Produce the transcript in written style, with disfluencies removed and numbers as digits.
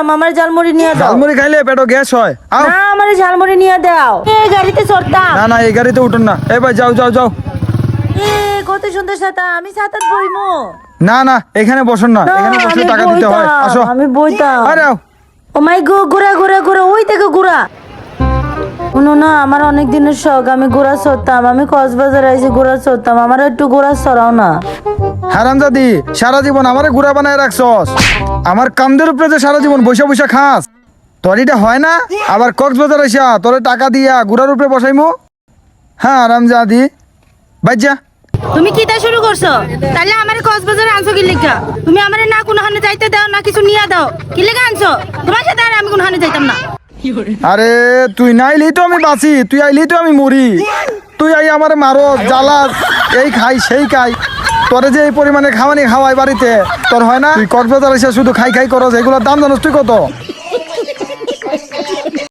যাইতাম, আমার ঝালমুড়ি নিয়ে দাও। ঝালমুড়ি খাইলে পেটো গ্যাস হয়। আও। না, আমার ঝালমুড়ি নিয়ে দাও। এই গাড়িতে চড়তাম। না না, এই গাড়িতে উঠুন না। এই ভাই যাও যাও যাও। এ কত সুন্দর ছাতা, আমি ছাতাত বইমু। না না, এখানে বসুন না, এখানে বসলে টাকা দিতে হয়। আসো। আমি বইতাম। আরে আও। ও মাই গো, ঘোরা ঘোরা ঘোরা, ওই দেখো ঘোরা। শুনো না, আমার অনেক দিনের শখ, আমি ঘোড়া চড়তাম। আমি কক্সবাজার আইসি ঘোড়া চড়তাম, আমার একটু ঘোড়া চড়াও না। হারামজাদি, সারা জীবন আমারে গুড়া বানায় রাখছস। আমার কামদের উপরে যে সারা জীবন বৈশা বৈশা খাস, তোর এটা হয় না? আবার কক্সবাজার আইসা তোরে টাকা দিয়া গুড়ার উপরে বসাইমু? হ্যাঁ হারামজাদি, বাজ্জা। তুমি কি তা শুরু করছো? তাহলে আমার কক্সবাজারে আনছো কি লেখা? তুমি আমারে না কোনখানে যাইতে দাও, না কিছু নিয়ে দাও, কি লেখা আনছো? তোমার সাথে আর আমি কোনখানে যাইতাম না। আরে তুই না আইলেই তো আমি বাঁচি, তুই আইলেই তো আমি মরি। তুই আই আমার মারো জ্বালাস, এই খাই সেই খাই। তোরে যে এই পরিমাণে খাওয়ানি খাওয়াই বাড়িতে, তোর হয় না? তুই কক্সবাজার এসে শুধু খাই খাই করস, এগুলোর দাম জানোস তুই কত?